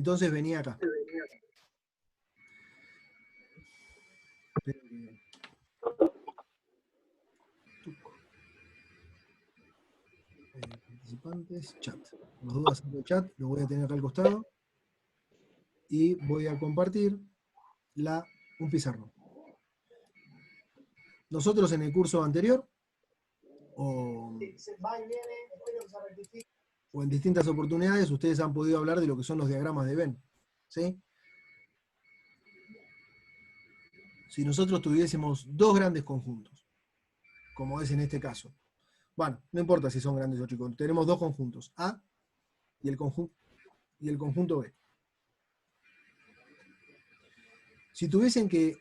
Entonces venía acá. Participantes, chat. Por las dudas en el chat, lo voy a tener acá al costado. Y voy a compartir un pizarrón. Nosotros en el curso anterior, o en distintas oportunidades, ustedes han podido hablar de lo que son los diagramas de Venn. ¿Sí? Si nosotros tuviésemos dos grandes conjuntos, como es en este caso, bueno, no importa si son grandes o chicos, tenemos dos conjuntos, A y el conjunto B. Si tuviesen que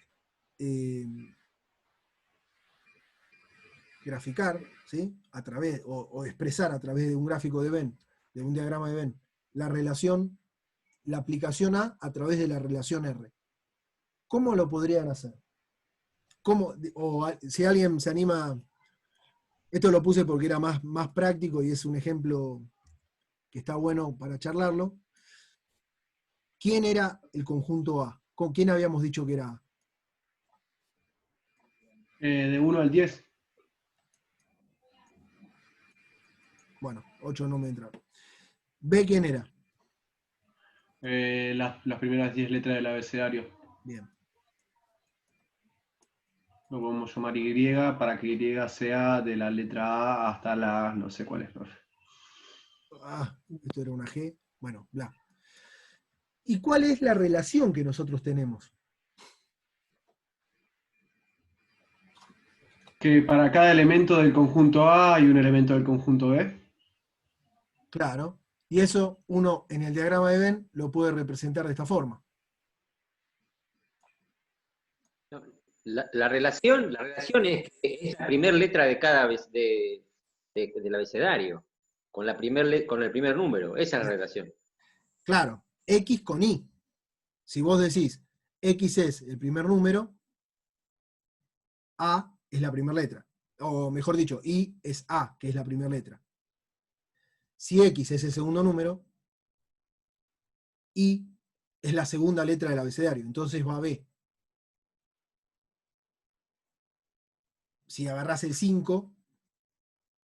graficar, ¿sí? A través, o expresar a través de un gráfico de Venn, de un diagrama de Venn, la relación, la aplicación A través de la relación R. ¿Cómo lo podrían hacer? ¿Cómo, si alguien se anima, esto lo puse porque era más práctico y es un ejemplo que está bueno para charlarlo. ¿Quién era el conjunto A? ¿Con quién habíamos dicho que era A? De 1 al 10. Bueno, 8 no me entraron. ¿B quién era? Las primeras 10 letras del abecedario. Bien. Lo podemos llamar Y para que Y sea de la letra A hasta la no sé cuál es, profe. Ah, esto era una G. Bueno, bla. ¿Y cuál es la relación que nosotros tenemos? Que para cada elemento del conjunto A hay un elemento del conjunto B. Claro. Y eso uno en el diagrama de Venn lo puede representar de esta forma. La relación es la primera letra de cada del abecedario, con el primer número. Esa es la relación. Claro, X con Y. Si vos decís X es el primer número, A es la primera letra. O mejor dicho, Y es A, que es la primera letra. Si X es el segundo número, Y es la segunda letra del abecedario. Entonces va B. Si agarrás el 5,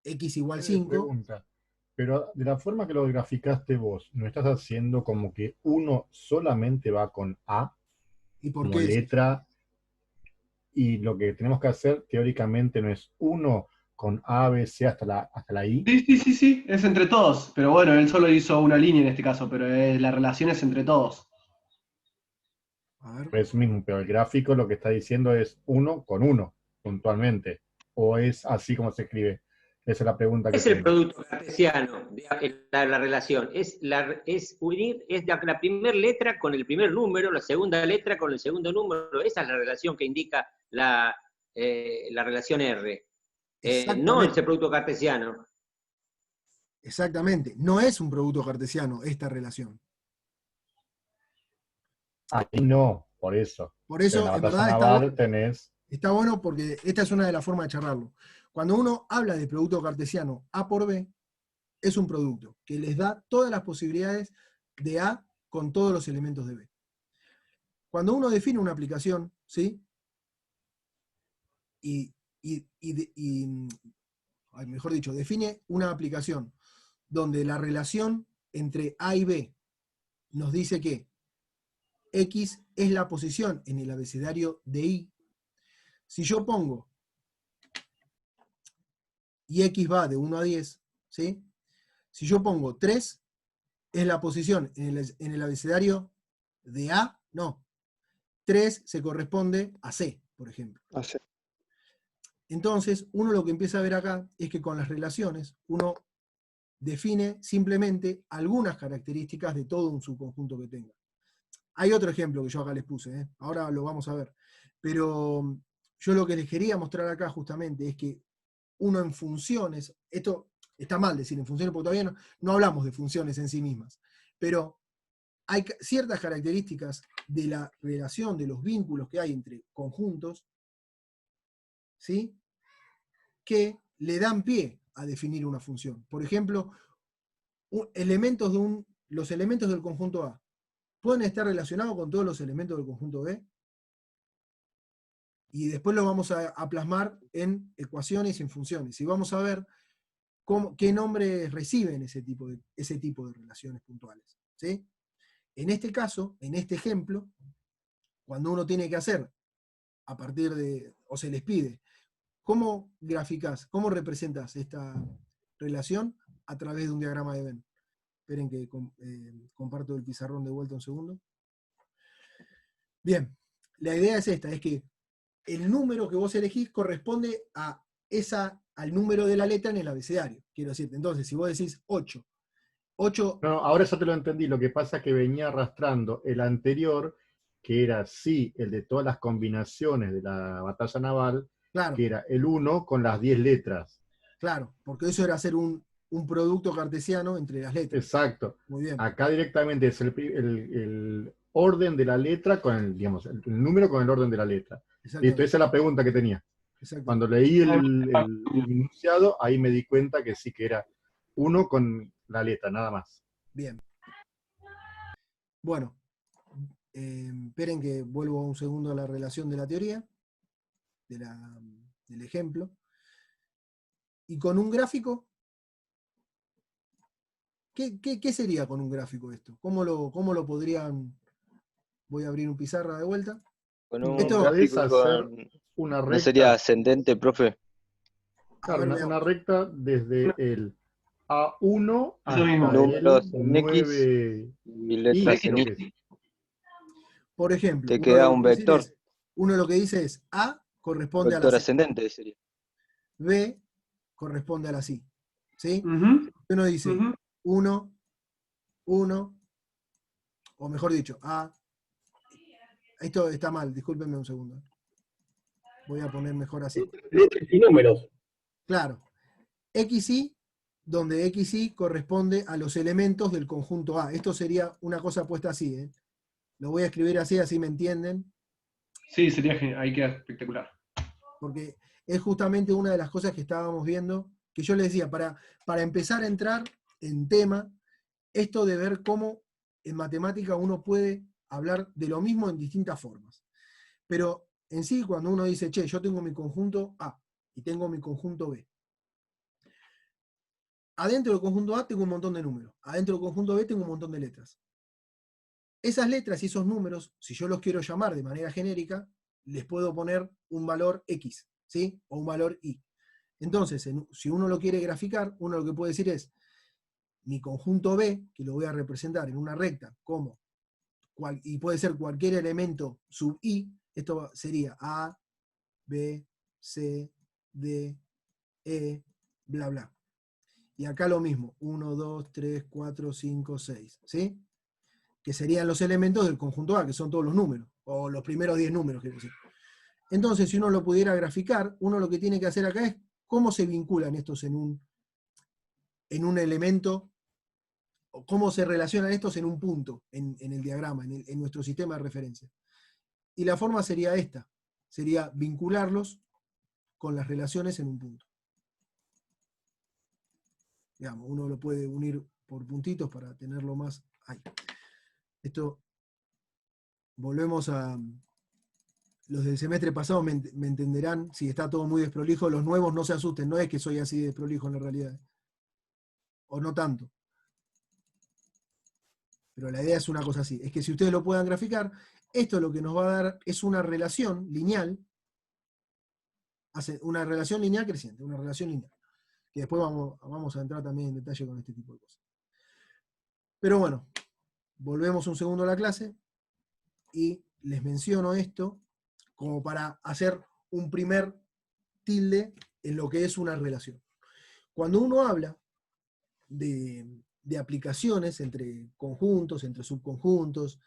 X igual 5. Pregunta, pero de la forma que lo graficaste vos, ¿no estás haciendo como que uno solamente va con A ¿Y por como qué? letra? Y lo que tenemos que hacer teóricamente no es uno con A, B, C hasta la I. Sí, es entre todos. Pero bueno, él solo hizo una línea en este caso, pero la relación es entre todos. A ver. Es mismo, pero el gráfico lo que está diciendo es uno con uno, puntualmente. ¿O es así como se escribe? Esa es la pregunta que Es el tengo. producto cartesiano de la relación. Es unir la primera letra con el primer número, la segunda letra con el segundo número. Esa es la relación que indica la relación R. No ese producto cartesiano. Exactamente. No es un producto cartesiano esta relación. Ahí no, por eso. Por eso, en la en batalla verdad, naval tenés... está bueno porque esta es una de las formas de charlarlo. Cuando uno habla de producto cartesiano A por B, es un producto que les da todas las posibilidades de A con todos los elementos de B. Cuando uno define una aplicación, ¿sí? Mejor dicho, define una aplicación donde la relación entre A y B nos dice que X es la posición en el abecedario de Y. Si yo pongo y X va de 1 a 10, ¿sí? Si yo pongo 3, es la posición en el abecedario de A, no. 3 se corresponde a C, por ejemplo. A C. Entonces, uno lo que empieza a ver acá es que con las relaciones, uno define simplemente algunas características de todo un subconjunto que tenga. Hay otro ejemplo que yo acá les puse, ahora lo vamos a ver. Pero yo lo que les quería mostrar acá justamente es que uno en funciones, esto está mal decir en funciones porque todavía no hablamos de funciones en sí mismas, pero hay ciertas características de la relación, de los vínculos que hay entre conjuntos, ¿sí? Que le dan pie a definir una función. Por ejemplo, los elementos del conjunto A. pueden estar relacionados con todos los elementos del conjunto B. Y después lo vamos a plasmar en ecuaciones y en funciones. Y vamos a ver qué nombres reciben ese tipo de relaciones puntuales. ¿Sí? En este caso, en este ejemplo, cuando uno tiene que hacer, a partir de, o se les pide, ¿cómo graficás, cómo representas esta relación a través de un diagrama de Venn? Esperen que comparto el pizarrón de vuelta un segundo. Bien, la idea es esta, es que el número que vos elegís corresponde al número de la letra en el abecedario. Quiero decirte, entonces, si vos decís 8. No, ahora ya te lo entendí. Lo que pasa es que venía arrastrando el anterior, que era sí, el de todas las combinaciones de la batalla naval, Claro, que era el 1 con las 10 letras. claro, porque eso era hacer un producto cartesiano entre las letras. Exacto. Muy bien. Acá directamente es el orden de la letra con el número con el orden de la letra. Listo, esa es la pregunta que tenía. Cuando leí el enunciado, ahí me di cuenta que sí, que era 1 con la letra, nada más. Bien. Bueno, esperen que vuelvo un segundo a la relación de la teoría, del ejemplo. Y con un gráfico, ¿qué sería con un gráfico esto? ¿Cómo lo podrían? Voy a abrir un pizarra de vuelta. Con un Esto- ¿Podés gráfico hacer con... una ¿No sería recta? ascendente, profe? Claro, A ver, una recta desde el A1 Eso mismo. hasta el Números en X 9i, y letras en creo Y. que es. por ejemplo, Te queda un vector. uno lo que dice es A corresponde a la Vector C, ascendente sería. B corresponde a la C. ¿Sí? Ujú, Uno dice ujú. 1, 1, o mejor dicho, A. Esto está mal, discúlpenme un segundo. Voy a poner mejor así. Letras y números. Claro. XY, donde XY corresponde a los elementos del conjunto A. Esto sería una cosa puesta así, ¿eh? Lo voy a escribir así me entienden, Sí, ahí queda espectacular. porque es justamente una de las cosas que estábamos viendo, que yo les decía, para empezar a entrar en tema, esto de ver cómo en matemática uno puede hablar de lo mismo en distintas formas. Pero en sí, cuando uno dice, che, yo tengo mi conjunto A y tengo mi conjunto B. Adentro del conjunto A tengo un montón de números. Adentro del conjunto B tengo un montón de letras. Esas letras y esos números, si yo los quiero llamar de manera genérica, les puedo poner un valor X, ¿sí? O un valor Y. Entonces, si uno lo quiere graficar, uno lo que puede decir es, mi conjunto B, que lo voy a representar en una recta como, y puede ser cualquier elemento sub I, esto sería A, B, C, D, E, bla, bla. Y acá lo mismo, 1, 2, 3, 4, 5, 6, ¿sí? Que serían los elementos del conjunto A, que son todos los números, o los primeros 10 números, quiero decir. Entonces, si uno lo pudiera graficar, uno lo que tiene que hacer acá es cómo se vinculan estos en un elemento, o cómo se relacionan estos en un punto, en el diagrama, en nuestro sistema de referencia. Y la forma sería esta, sería vincularlos con las relaciones en un punto. Digamos, uno lo puede unir por puntitos para tenerlo más ahí. Esto, volvemos a los del semestre pasado, me entenderán, si está todo muy desprolijo, los nuevos no se asusten, no es que soy así de desprolijo en la realidad. O no tanto. Pero la idea es una cosa así, es que si ustedes lo puedan graficar, esto lo que nos va a dar es una relación lineal, una relación lineal creciente, una relación lineal. Que después vamos a entrar también en detalle con este tipo de cosas. Pero bueno, volvemos un segundo a la clase y les menciono esto como para hacer un primer tilde en lo que es una relación. Cuando uno habla de aplicaciones entre conjuntos, entre subconjuntos,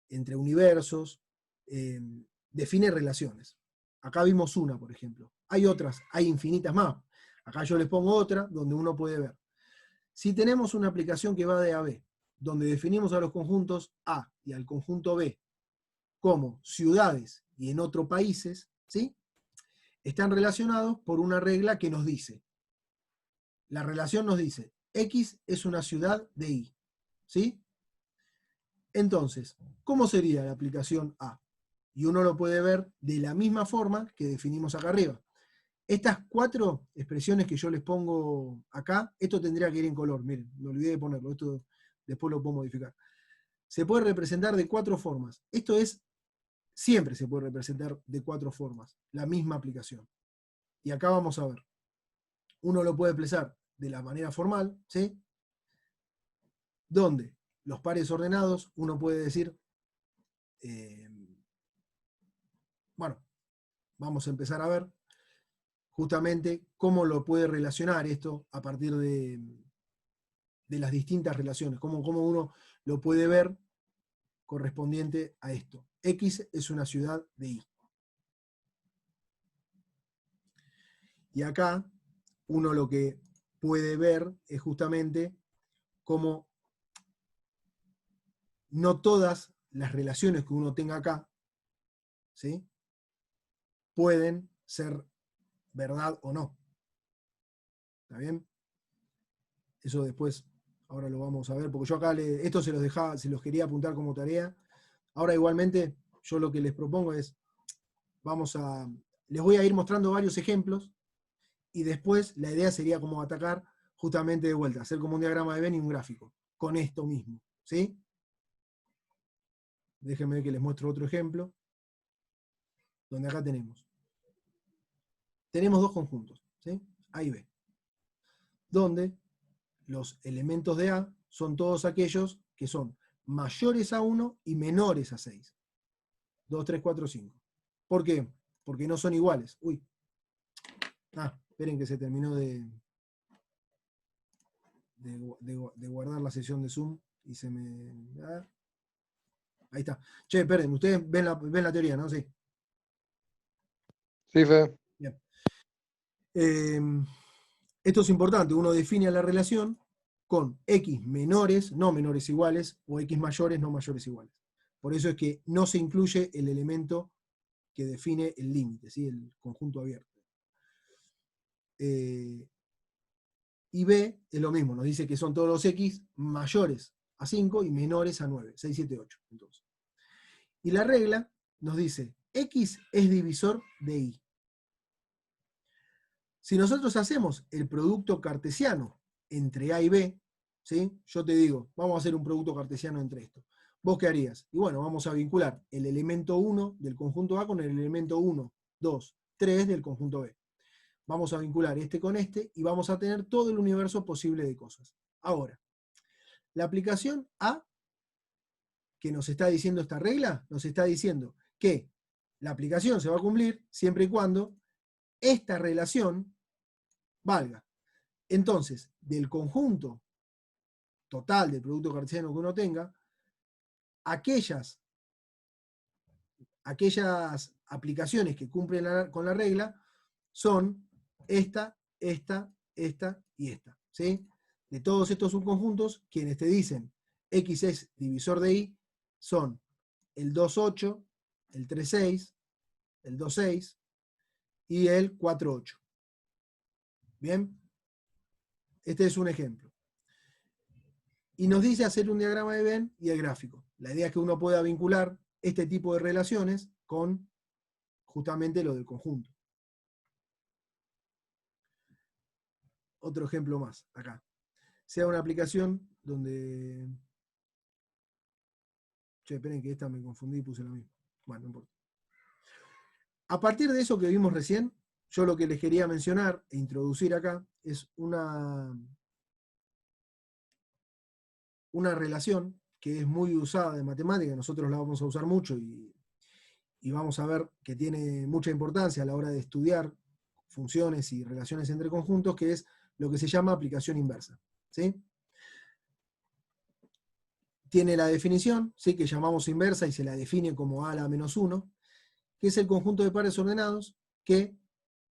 entre universos, define relaciones. Acá vimos una, por ejemplo. Hay otras, hay infinitas más. Acá yo les pongo otra donde uno puede ver. Si tenemos una aplicación que va de A a B, donde definimos a los conjuntos A y al conjunto B como ciudades y en otros países, ¿sí? Están relacionados por una regla que nos dice, la relación nos dice, X es una ciudad de Y, ¿sí? Entonces, ¿cómo sería la aplicación A? Y uno lo puede ver de la misma forma que definimos acá arriba. Estas 4 expresiones que yo les pongo acá, esto tendría que ir en color, miren, me olvidé de ponerlo, esto después lo puedo modificar. Se puede representar de 4 formas. Esto es, siempre se puede representar de 4 formas, la misma aplicación. Y acá vamos a ver. Uno lo puede expresar de la manera formal, ¿sí? Donde los pares ordenados, uno puede decir, bueno, vamos a empezar a ver justamente cómo lo puede relacionar esto a partir de las distintas relaciones, cómo uno lo puede ver correspondiente a esto. X es una ciudad de Y. Y acá uno lo que puede ver es justamente cómo no todas las relaciones que uno tenga acá, ¿sí?, pueden ser verdad o no. ¿Está bien? Eso después, ahora lo vamos a ver, porque yo acá esto se los quería apuntar como tarea. Ahora igualmente, yo lo que les propongo es, les voy a ir mostrando varios ejemplos, y después la idea sería como atacar justamente de vuelta, hacer como un diagrama de Venn y un gráfico, con esto mismo, ¿sí? Déjenme que les muestro otro ejemplo, donde acá tenemos 2 conjuntos, ¿sí?, A y B, donde los elementos de A son todos aquellos que son mayores a 1 y menores a 6. 2, 3, 4, 5. ¿Por qué? Porque no son iguales. Uy. Esperen que se terminó de guardar la sesión de Zoom y se me... Ahí está. Che, esperen, ustedes ven la teoría, ¿no? Sí. Sí, Fe. Bien. Esto es importante, uno define la relación con X menores, no menores iguales, o X mayores, no mayores iguales. Por eso es que no se incluye el elemento que define el límite, ¿sí?, el conjunto abierto. Y B es lo mismo, nos dice que son todos los X mayores a 5 y menores a 9, 6, 7, 8. Entonces. Y la regla nos dice, X es divisor de Y. Si nosotros hacemos el producto cartesiano entre A y B, ¿sí?, yo te digo, vamos a hacer un producto cartesiano entre esto. ¿Vos qué harías? Y bueno, vamos a vincular el elemento 1 del conjunto A con el elemento 1, 2, 3 del conjunto B. Vamos a vincular este con este y vamos a tener todo el universo posible de cosas. Ahora, la aplicación A, que nos está diciendo esta regla, nos está diciendo que la aplicación se va a cumplir siempre y cuando esta relación valga. Entonces, del conjunto total del producto cartesiano que uno tenga, aquellas aplicaciones que cumplen con la regla son esta y esta, ¿sí? De todos estos subconjuntos, quienes te dicen X es divisor de Y, son el 2,8, el 3,6, el 2,6 y el 4,8. ¿Bien? Este es un ejemplo. Y nos dice hacer un diagrama de Venn y el gráfico. La idea es que uno pueda vincular este tipo de relaciones con justamente lo del conjunto. Otro ejemplo más, acá. Sea una aplicación donde... Che, esperen que esta me confundí y puse la misma. Bueno, no importa. A partir de eso que vimos recién, yo lo que les quería mencionar e introducir acá es una relación que es muy usada en matemática, nosotros la vamos a usar mucho y vamos a ver que tiene mucha importancia a la hora de estudiar funciones y relaciones entre conjuntos, que es lo que se llama aplicación inversa, ¿sí? Tiene la definición, ¿sí?, que llamamos inversa y se la define como A a la menos 1, que es el conjunto de pares ordenados que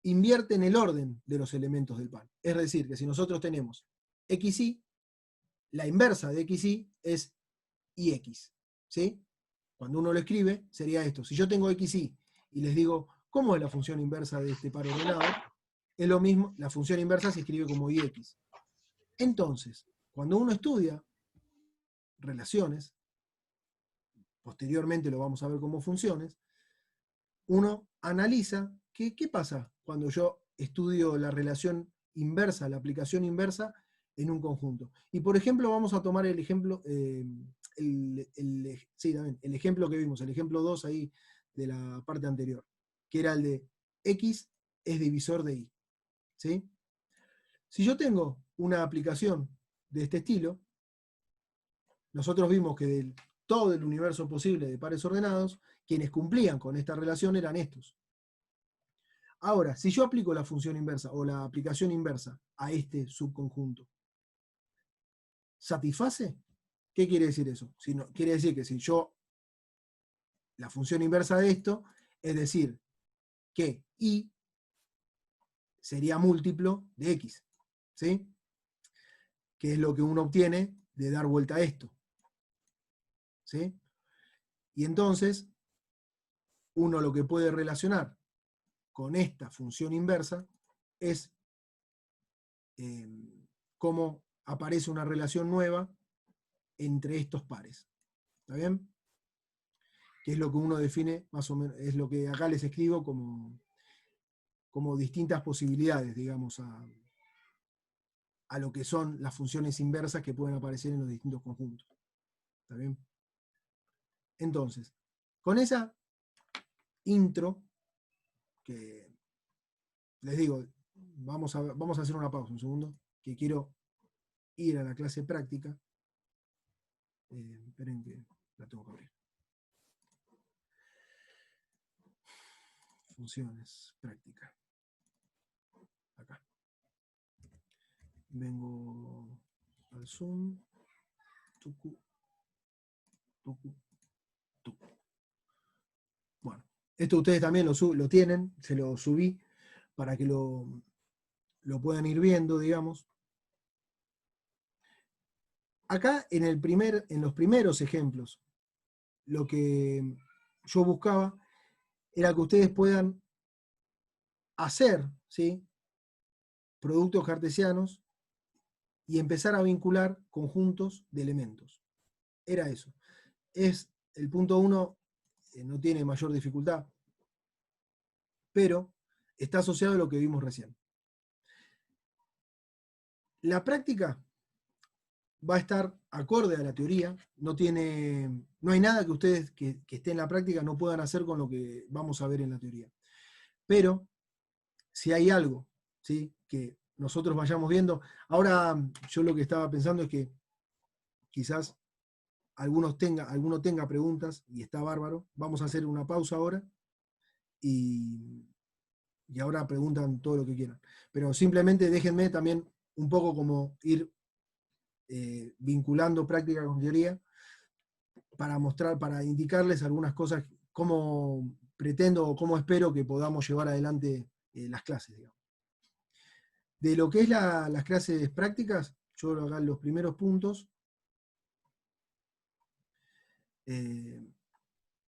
invierten el orden de los elementos del par. Es decir, que si nosotros tenemos XY, la inversa de XY es IX, ¿sí? Cuando uno lo escribe, sería esto. Si yo tengo XY y les digo, ¿cómo es la función inversa de este par ordenado? Es lo mismo, la función inversa se escribe como IX. Entonces, cuando uno estudia relaciones, posteriormente lo vamos a ver como funciones, uno analiza qué pasa cuando yo estudio la relación inversa, la aplicación inversa en un conjunto. Y por ejemplo, vamos a tomar el ejemplo, también, el ejemplo que vimos, el ejemplo 2 ahí de la parte anterior, que era el de X es divisor de Y. ¿Sí? Si yo tengo una aplicación de este estilo, nosotros vimos que de todo el universo posible de pares ordenados, quienes cumplían con esta relación eran estos. Ahora, si yo aplico la función inversa o la aplicación inversa a este subconjunto, ¿satisface? ¿Qué quiere decir eso? Quiere decir que si yo, la función inversa de esto, es decir, que Y sería múltiplo de X, ¿sí? Que es lo que uno obtiene de dar vuelta a esto, ¿sí? Y entonces, uno lo que puede relacionar con esta función inversa es cómo aparece una relación nueva entre estos pares. ¿Está bien? Que es lo que uno define, más o menos, es lo que acá les escribo como distintas posibilidades, digamos, a lo que son las funciones inversas que pueden aparecer en los distintos conjuntos. ¿Está bien? Entonces, con esa intro, que les digo, vamos a hacer una pausa un segundo, que quiero ir a la clase práctica. Esperen que la tengo que abrir. Funciones, práctica. Acá. Vengo al Zoom. Tucu. Bueno, esto ustedes también lo tienen, se lo subí para que lo puedan ir viendo, digamos. Acá en los primeros ejemplos, lo que yo buscaba era que ustedes puedan hacer, ¿sí?, productos cartesianos y empezar a vincular conjuntos de elementos. Era eso. Es el punto 1, no tiene mayor dificultad, pero está asociado a lo que vimos recién. La práctica va a estar acorde a la teoría, no hay nada que ustedes que esté en la práctica no puedan hacer con lo que vamos a ver en la teoría. Pero, si hay algo, ¿sí?, que nosotros vayamos viendo, ahora yo lo que estaba pensando es que quizás alguno tenga preguntas, y está bárbaro, vamos a hacer una pausa ahora, y ahora preguntan todo lo que quieran. Pero simplemente déjenme también un poco como ir vinculando práctica con teoría, para indicarles algunas cosas, cómo pretendo o cómo espero que podamos llevar adelante las clases, digamos. De lo que es las clases prácticas, yo acá los primeros puntos,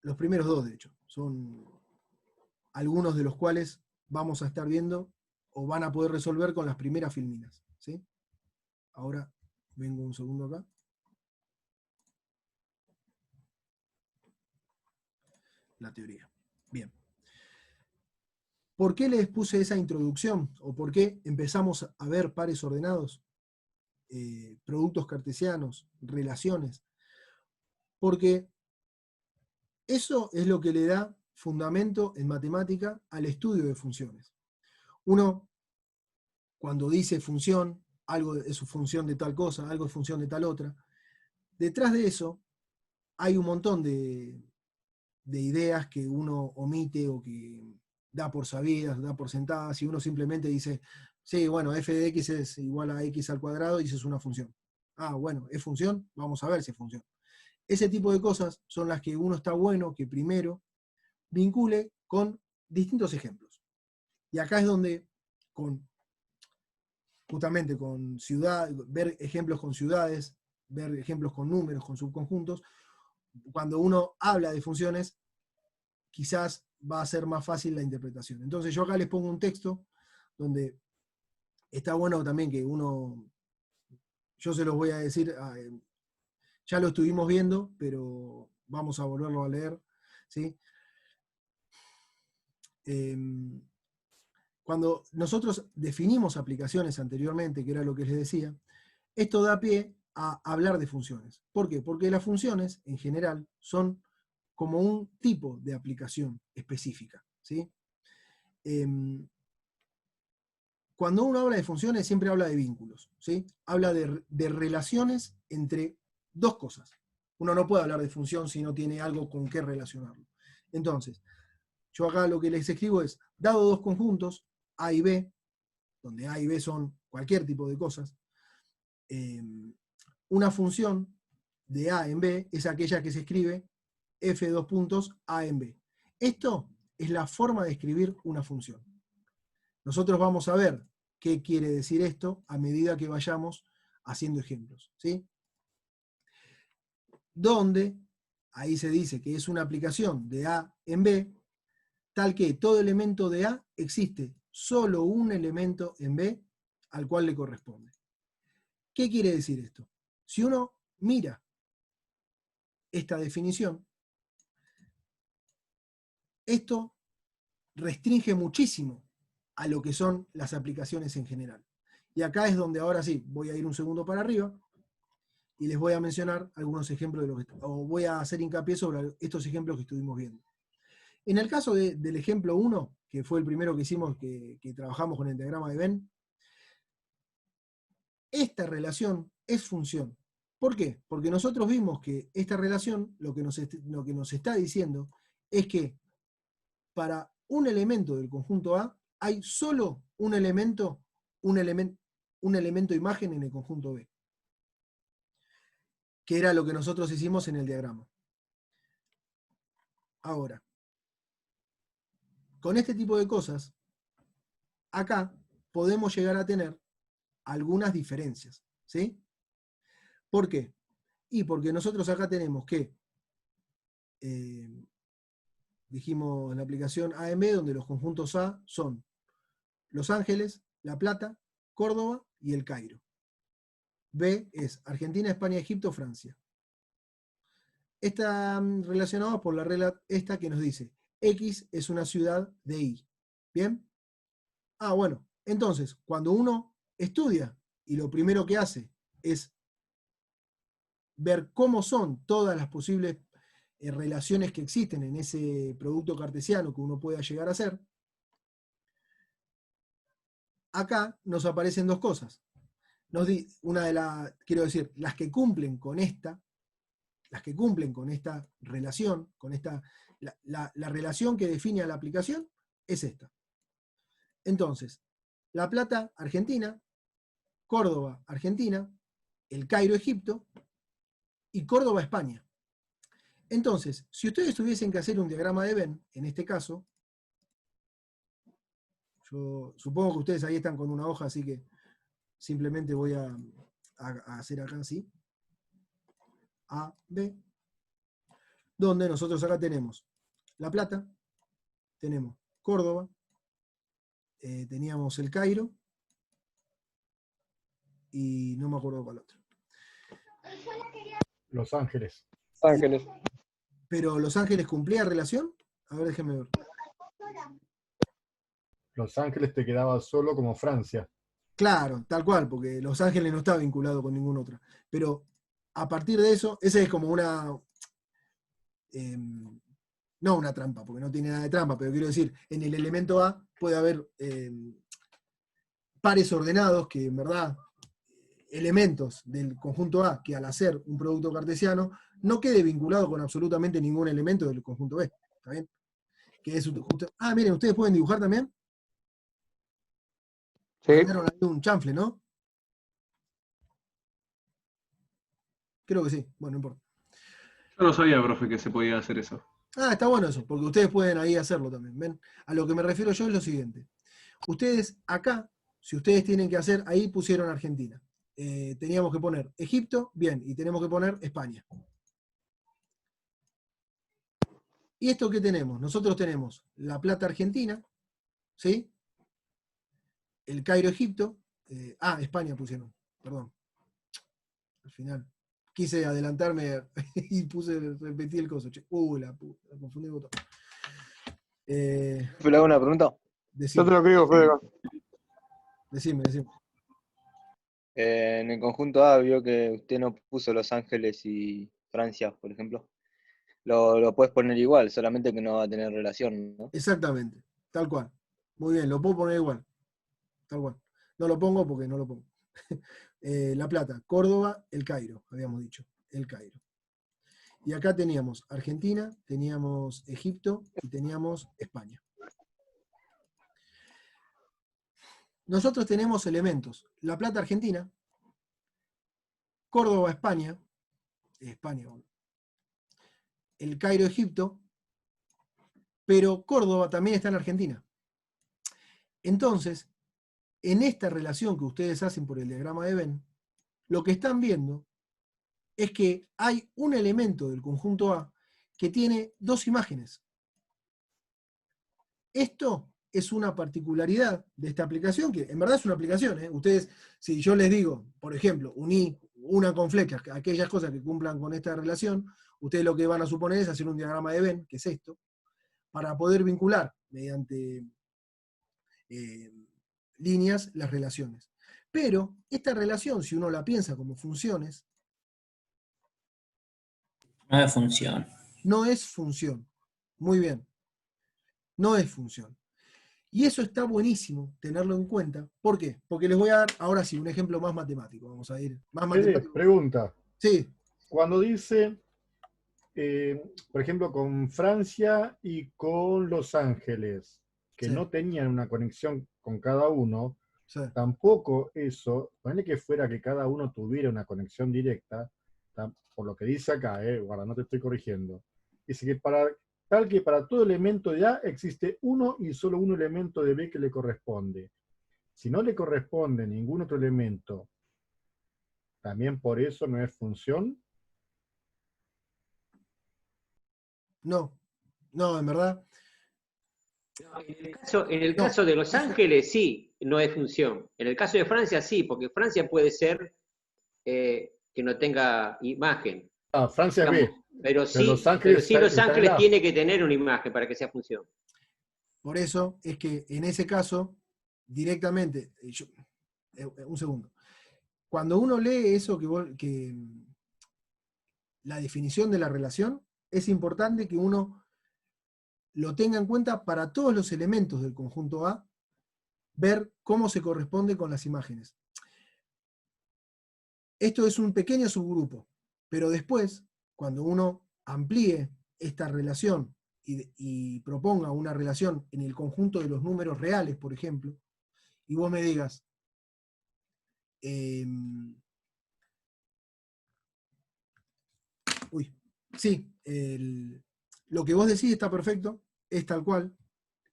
los primeros 2 de hecho, son algunos de los cuales vamos a estar viendo o van a poder resolver con las primeras filminas, ¿sí? Ahora vengo un segundo acá. La teoría. Bien. ¿Por qué les puse esa introducción? ¿O por qué empezamos a ver pares ordenados? Productos cartesianos, relaciones. Porque eso es lo que le da fundamento en matemática al estudio de funciones. Uno, cuando dice función, algo es función de tal cosa, algo es función de tal otra, detrás de eso hay un montón de ideas que uno omite o que da por sabidas, da por sentadas, y uno simplemente dice, sí, bueno, f de x es igual a x al cuadrado y eso es una función. Ah, bueno, ¿es función? Vamos a ver si es función. Ese tipo de cosas son las que uno está bueno que primero vincule con distintos ejemplos. Y acá es donde, justamente con ver ejemplos con ciudades, ver ejemplos con números, con subconjuntos, cuando uno habla de funciones, quizás va a ser más fácil la interpretación. Entonces yo acá les pongo un texto donde está bueno también que yo se los voy a decir, ya lo estuvimos viendo, pero vamos a volverlo a leer, ¿sí? Cuando nosotros definimos aplicaciones anteriormente, que era lo que les decía, esto da pie a hablar de funciones. ¿Por qué? Porque las funciones, en general, son como un tipo de aplicación específica, ¿sí? Cuando uno habla de funciones, siempre habla de vínculos, ¿sí? Habla de relaciones entre dos cosas. Uno no puede hablar de función si no tiene algo con qué relacionarlo. Entonces, yo acá lo que les escribo es, dado dos conjuntos, A y B, donde A y B son cualquier tipo de cosas, una función de A en B es aquella que se escribe F dos puntos A en B. Esto es la forma de escribir una función. Nosotros vamos a ver qué quiere decir esto a medida que vayamos haciendo ejemplos, ¿sí? Donde, ahí se dice que es una aplicación de A en B, tal que todo elemento de A existe solo un elemento en B al cual le corresponde. ¿Qué quiere decir esto? Si uno mira esta definición, esto restringe muchísimo a lo que son las aplicaciones en general. Y acá es donde ahora sí, voy a ir un segundo para arriba y les voy a mencionar algunos ejemplos de lo que, o voy a hacer hincapié sobre estos ejemplos que estuvimos viendo. En el caso del ejemplo 1, que fue el primero que hicimos, que trabajamos con el diagrama de Venn, esta relación es función. ¿Por qué? Porque nosotros vimos que esta relación lo que nos está diciendo es que para un elemento del conjunto A hay solo un elemento imagen en el conjunto B, que era lo que nosotros hicimos en el diagrama. Ahora, con este tipo de cosas, acá podemos llegar a tener algunas diferencias, ¿sí? ¿Por qué? Y porque nosotros acá tenemos que, dijimos en la aplicación A en B, donde los conjuntos A son Los Ángeles, La Plata, Córdoba y El Cairo. B es Argentina, España, Egipto, Francia. Está relacionado por la regla esta que nos dice X es una ciudad de Y. ¿Bien? Bueno, entonces, cuando uno estudia y lo primero que hace es ver cómo son todas las posibles relaciones que existen en ese producto cartesiano que uno pueda llegar a hacer, acá nos aparecen dos cosas. Quiero decir, las que cumplen con esta relación, la relación que define a la aplicación, es esta. Entonces, La Plata, Argentina, Córdoba, Argentina, El Cairo, Egipto, y Córdoba, España. Entonces, si ustedes tuviesen que hacer un diagrama de Venn, en este caso, yo supongo que ustedes ahí están con una hoja, así que simplemente voy a hacer acá así, A, B, donde nosotros acá tenemos La Plata, tenemos Córdoba, teníamos El Cairo, y no me acuerdo cuál otro. Los Ángeles. Ángeles. Pero Los Ángeles cumplía relación. A ver, déjenme ver. Los Ángeles te quedaba solo como Francia. Claro, tal cual, porque Los Ángeles no está vinculado con ninguna otra. Pero a partir de eso, esa es como una... no una trampa, porque no tiene nada de trampa, pero quiero decir, en el elemento A puede haber pares ordenados que en verdad, elementos del conjunto A que al hacer un producto cartesiano no quede vinculado con absolutamente ningún elemento del conjunto B. ¿Está bien? Que es justo... miren, ¿ustedes pueden dibujar también? Sí. Mandaron ahí un chanfle, ¿no? Creo que sí. Bueno, no importa. Yo no sabía, profe, que se podía hacer eso. Está bueno eso, porque ustedes pueden ahí hacerlo también. ¿Ven? A lo que me refiero yo es lo siguiente. Ustedes acá, si ustedes tienen que hacer, ahí pusieron Argentina. Teníamos que poner Egipto, bien, y tenemos que poner España. ¿Y esto qué tenemos? Nosotros tenemos La Plata, Argentina, ¿sí? El Cairo, Egipto. España pusieron, perdón. Al final, quise adelantarme y repetí el coso. La puta, confundí el botón. ¿Le hago una pregunta? Yo te lo escribo, Federico. Decime. En el conjunto A vio que usted no puso Los Ángeles y Francia, por ejemplo. Lo puedes poner igual, solamente que no va a tener relación, ¿no? Exactamente, tal cual. Muy bien, lo puedo poner igual. Tal cual. No lo pongo porque no lo pongo. La Plata, Córdoba, El Cairo, habíamos dicho. El Cairo. Y acá teníamos Argentina, teníamos Egipto y teníamos España. Nosotros tenemos elementos. La Plata, Argentina. Córdoba, España. El Cairo, Egipto. Pero Córdoba también está en Argentina. Entonces, en esta relación que ustedes hacen por el diagrama de Venn, lo que están viendo es que hay un elemento del conjunto A que tiene dos imágenes. Esto es una particularidad de esta aplicación, que en verdad es una aplicación. Ustedes, si yo les digo, por ejemplo, uní una con flechas, aquellas cosas que cumplan con esta relación, ustedes lo que van a suponer es hacer un diagrama de Venn, que es esto, para poder vincular mediante líneas las relaciones. Pero esta relación, si uno la piensa como funciones, no es función. No es función. Muy bien. No es función. Y eso está buenísimo tenerlo en cuenta. ¿Por qué? Porque les voy a dar, ahora sí, un ejemplo más matemático. Vamos a ir más matemático. Pregunta. Sí. Cuando dice, por ejemplo, con Francia y con Los Ángeles, que no tenían una conexión con cada uno, tampoco eso, ponle que fuera que cada uno tuviera una conexión directa, por lo que dice acá, guarda, no te estoy corrigiendo, dice que tal que para todo elemento de A existe uno y solo un elemento de B que le corresponde. Si no le corresponde ningún otro elemento, ¿también por eso no es función? No, en verdad. En el caso de Los Ángeles sí, no es función. En el caso de Francia sí, porque Francia puede ser que no tenga imagen. Francia es B. Pero sí, Los Ángeles, Los Ángeles tiene que tener una imagen para que sea función. Por eso es que en ese caso, directamente, un segundo. Cuando uno lee eso que la definición de la relación, es importante que uno lo tenga en cuenta para todos los elementos del conjunto A, ver cómo se corresponde con las imágenes. Esto es un pequeño subgrupo, pero después, cuando uno amplíe esta relación y proponga una relación en el conjunto de los números reales, por ejemplo, y vos me digas, lo que vos decís está perfecto, es tal cual,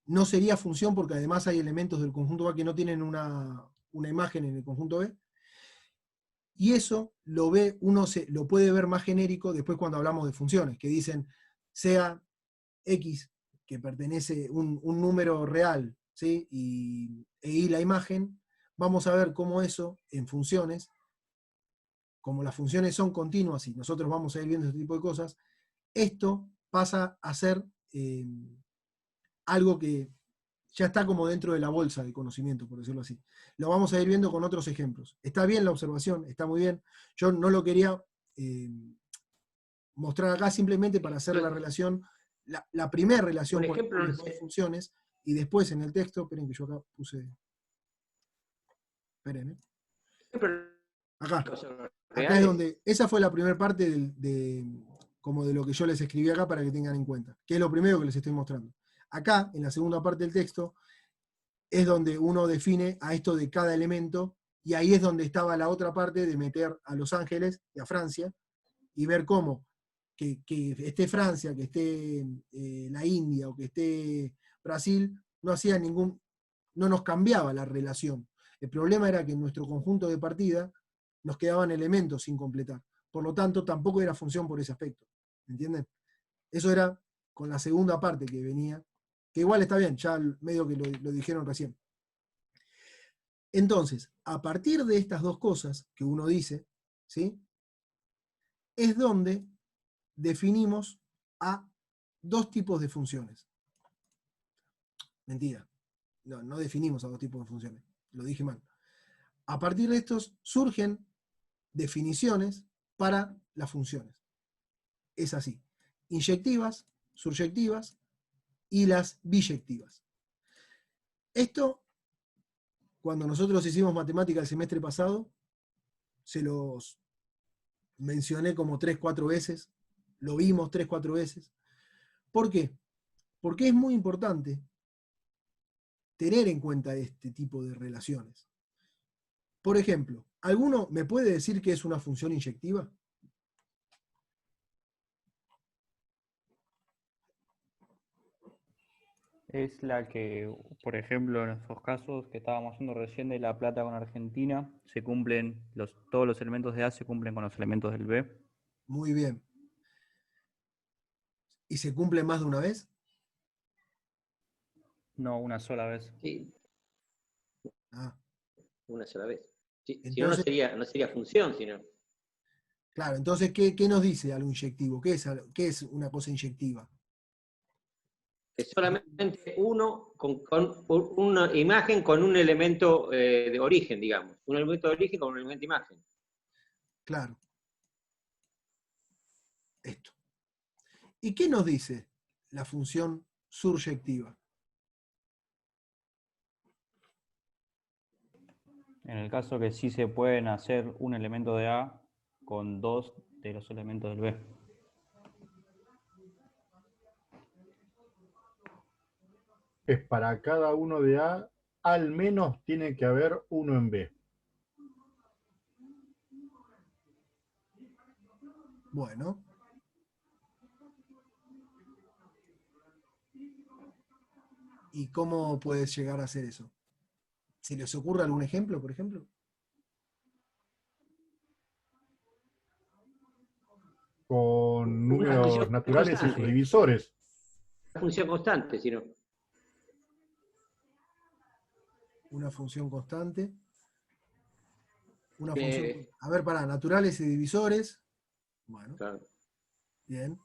no sería función porque además hay elementos del conjunto A que no tienen una imagen en el conjunto B, y eso uno lo puede ver más genérico después cuando hablamos de funciones, que dicen, sea X, que pertenece un número real, ¿sí? E Y la imagen, vamos a ver cómo eso en funciones, como las funciones son continuas y nosotros vamos a ir viendo este tipo de cosas, esto pasa a ser algo que ya está como dentro de la bolsa de conocimiento, por decirlo así. Lo vamos a ir viendo con otros ejemplos. Está bien la observación, está muy bien. Yo no lo quería mostrar acá simplemente para hacer la relación, la primera relación con las dos funciones, y después en el texto, esperen que yo acá puse... Esperen, Acá es donde, esa fue la primera parte como de lo que yo les escribí acá para que tengan en cuenta, que es lo primero que les estoy mostrando. Acá, en la segunda parte del texto, es donde uno define a esto de cada elemento, y ahí es donde estaba la otra parte de meter a Los Ángeles y a Francia, y ver cómo que esté Francia, que esté la India, o que esté Brasil, no nos cambiaba la relación. El problema era que en nuestro conjunto de partida nos quedaban elementos sin completar. Por lo tanto, tampoco era función por ese aspecto. ¿Entienden? Eso era con la segunda parte que venía, que igual está bien, ya medio que lo dijeron recién. Entonces, a partir de estas dos cosas que uno dice, ¿sí? es donde definimos a dos tipos de funciones. Mentira, no definimos a dos tipos de funciones, lo dije mal. A partir de estos surgen definiciones para las funciones. Es así, inyectivas, suryectivas y las biyectivas. Esto, cuando nosotros hicimos matemática el semestre pasado, se los mencioné como 3-4 veces, lo vimos 3-4 veces. ¿Por qué? Porque es muy importante tener en cuenta este tipo de relaciones. Por ejemplo, ¿alguno me puede decir qué es una función inyectiva? Es la que, por ejemplo, en esos casos que estábamos haciendo recién de La Plata con Argentina, se cumplen todos los elementos de A se cumplen con los elementos del B. Muy bien. ¿Y se cumple más de una vez? No, una sola vez. Sí, Ah, una sola vez. Sí, si no, entonces, no sería función, sino. claro, entonces, ¿qué nos dice algo inyectivo? ¿Qué es una cosa inyectiva? Es solamente uno con una imagen con un elemento de origen, digamos. Un elemento de origen con un elemento de imagen. Claro. Esto. ¿Y qué nos dice la función suryectiva? En el caso que sí se pueden hacer un elemento de A con dos de los elementos del B. Es para cada uno de A, al menos tiene que haber uno en B. Bueno. ¿Y cómo puedes llegar a hacer eso? ¿Se les ocurre algún ejemplo, por ejemplo? Con números naturales y sus constante. divisores. Una función constante, sino. Una función constante. Una función. A ver, pará, naturales y divisores. Bueno. Claro. Bien.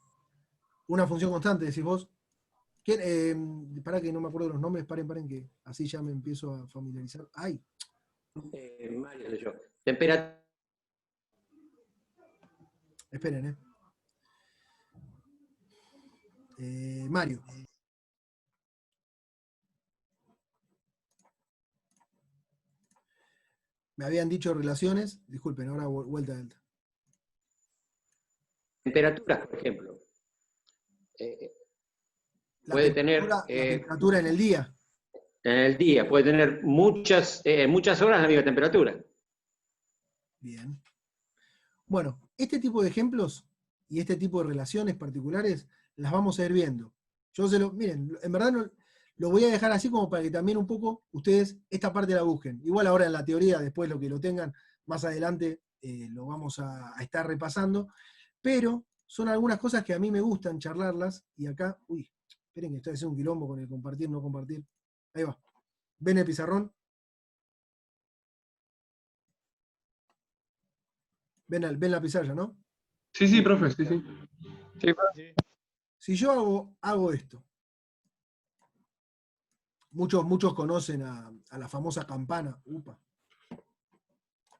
Una función constante, decís vos. Pará que no me acuerdo los nombres, paren, que así ya me empiezo a familiarizar. ¡Ay! Mario, soy yo. Temperatura. Esperen, Mario. Me habían dicho relaciones. Disculpen, ahora vuelta de alta. Temperaturas, por ejemplo. Puede tener. La temperatura en el día. En el día, puede tener muchas horas la misma temperatura. Bien. Bueno, este tipo de ejemplos y este tipo de relaciones particulares las vamos a ir viendo. Miren, en verdad lo voy a dejar así como para que también un poco ustedes esta parte la busquen. Igual ahora en la teoría, después lo que lo tengan, más adelante lo vamos a estar repasando, pero son algunas cosas que a mí me gustan charlarlas, y acá, esperen que estoy haciendo un quilombo con el compartir, no compartir. Ahí va. ¿Ven el pizarrón? ¿Ven la pizarra, no? Sí, profe, sí. Si yo hago esto, muchos conocen a la famosa campana.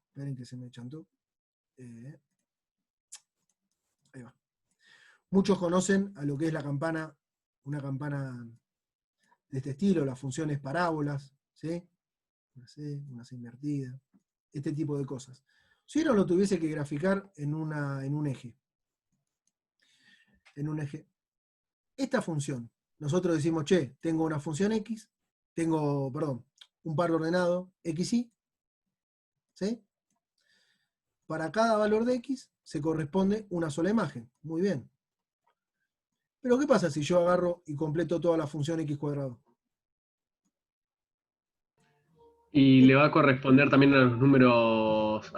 Esperen que se me chantó. Ahí va. Muchos conocen a lo que es la campana, una campana de este estilo, las funciones parábolas, ¿sí? Una C invertida, este tipo de cosas. Si uno lo tuviese que graficar en un eje. Esta función, nosotros decimos, tengo una función X, un par ordenado XY, ¿sí? Para cada valor de X se corresponde una sola imagen. Muy bien. Pero ¿qué pasa si yo agarro y completo toda la función X cuadrado? Y le va a corresponder también a los números,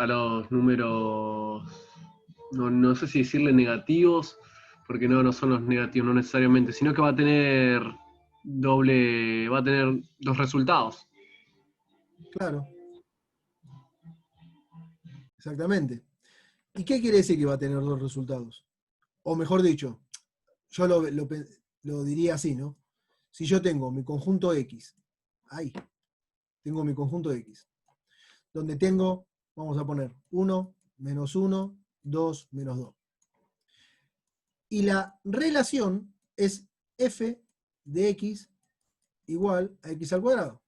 no sé si decirle negativos, porque no son los negativos, no necesariamente, sino que va a tener dos resultados. Claro. Exactamente. ¿Y qué quiere decir que va a tener dos resultados? O mejor dicho, yo lo diría así, ¿no? Si yo tengo mi conjunto X, ahí, tengo mi conjunto X, donde tengo, vamos a poner 1, menos 1, 2, menos 2. Y la relación es f de x igual a x al cuadrado.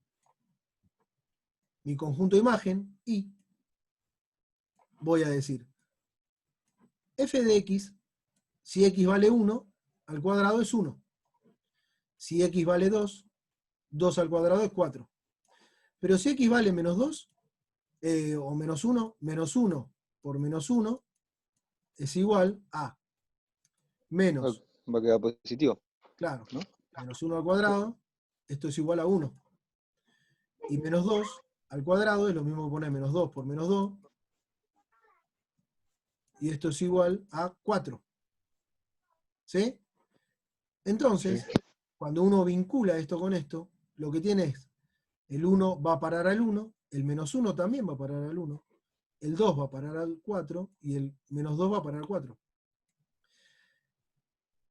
Mi conjunto de imagen, y voy a decir, f de x, si x vale 1, al cuadrado es 1. Si x vale 2, 2 al cuadrado es 4. Pero si x vale menos 2, o menos 1 por menos 1 es igual a menos. Va a quedar positivo. Claro, ¿no? Menos 1 al cuadrado, esto es igual a 1. Y menos 2 al cuadrado es lo mismo que poner menos 2 por menos 2. Y esto es igual a 4. ¿Sí? Entonces, cuando uno vincula esto con esto, lo que tiene es, el 1 va a parar al 1, el menos 1 también va a parar al 1, el 2 va a parar al 4, y el menos 2 va a parar al 4.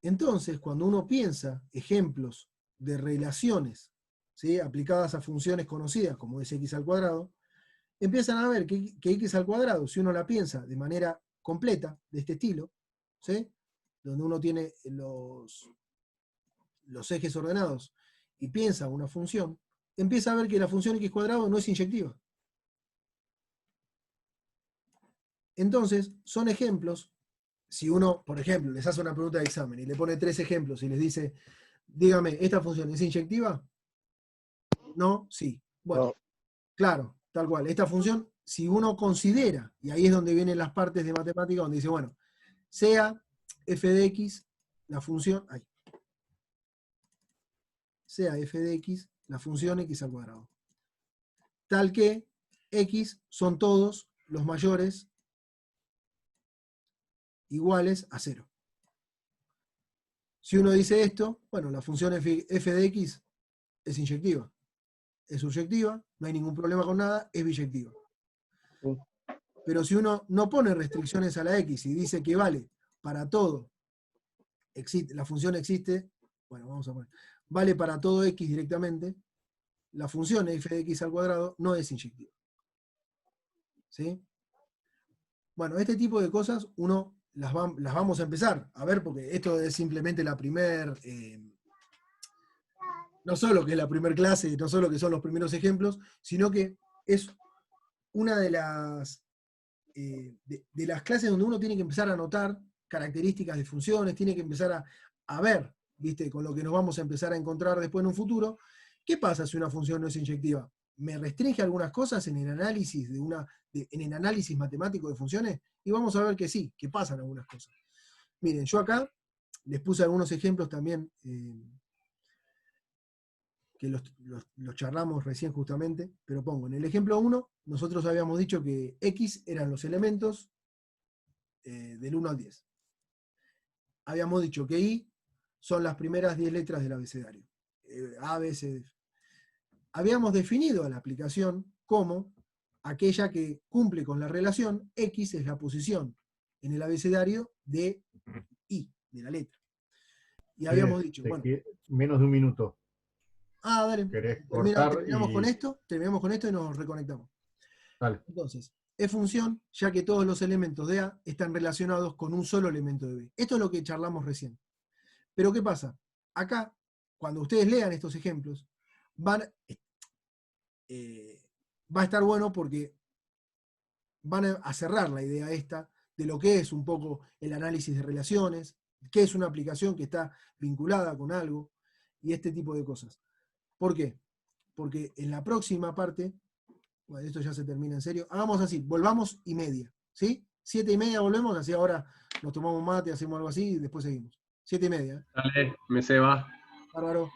Entonces, cuando uno piensa ejemplos de relaciones, ¿sí?, aplicadas a funciones conocidas, como es x al cuadrado, empiezan a ver que x al cuadrado, si uno la piensa de manera completa, de este estilo, ¿sí?, donde uno tiene los ejes ordenados y piensa una función, empieza a ver que la función x cuadrado no es inyectiva. Entonces, son ejemplos. Si uno, por ejemplo, les hace una pregunta de examen y le pone 3 ejemplos y les dice, dígame, ¿esta función es inyectiva? No, sí. Bueno, No. claro, tal cual. Esta función, si uno considera, y ahí es donde vienen las partes de matemática, donde dice, bueno, sea f de x, la función, ahí, sea f de x, la función x al cuadrado. Tal que x son todos los mayores iguales a 0. Si uno dice esto, bueno, la función f de x es inyectiva. Es surjectiva, no hay ningún problema con nada, es biyectiva. Pero si uno no pone restricciones a la x y dice que vale para todo, la función existe, bueno, vamos a poner, vale para todo x directamente, la función f de x al cuadrado no es inyectiva. ¿Sí? Bueno, este tipo de cosas uno las vamos a empezar a ver, porque esto es simplemente la primer, no solo que es la primera clase, no solo que son los primeros ejemplos, sino que es una de las clases donde uno tiene que empezar a notar características de funciones, tiene que empezar a ver, ¿viste?, con lo que nos vamos a empezar a encontrar después en un futuro. ¿Qué pasa si una función no es inyectiva? ¿Me restringe algunas cosas en el análisis en el análisis matemático de funciones? Y vamos a ver que sí, que pasan algunas cosas. Miren, yo acá les puse algunos ejemplos también, que los charlamos recién justamente, pero pongo, en el ejemplo 1, nosotros habíamos dicho que X eran los elementos del 1 al 10. Habíamos dicho que Y son las primeras 10 letras del abecedario. A, B, C, D. Habíamos definido a la aplicación como aquella que cumple con la relación, X es la posición en el abecedario de Y, de la letra. Y habíamos dicho, bueno, menos de un minuto. Ah, dale. ¿Querés Mira, cortar terminamos con esto y nos reconectamos. Dale. Entonces, es función, ya que todos los elementos de A están relacionados con un solo elemento de B. Esto es lo que charlamos recién. Pero ¿qué pasa? Acá, cuando ustedes lean estos ejemplos, va a estar bueno porque van a cerrar la idea esta de lo que es un poco el análisis de relaciones, qué es una aplicación que está vinculada con algo, y este tipo de cosas. ¿Por qué? Porque en la próxima parte, bueno, esto ya se termina en serio, hagamos así, volvamos y media, ¿sí? 7:30 volvemos, así ahora nos tomamos mate, hacemos algo así y después seguimos. 7:30. Dale, me ceba. Bárbaro.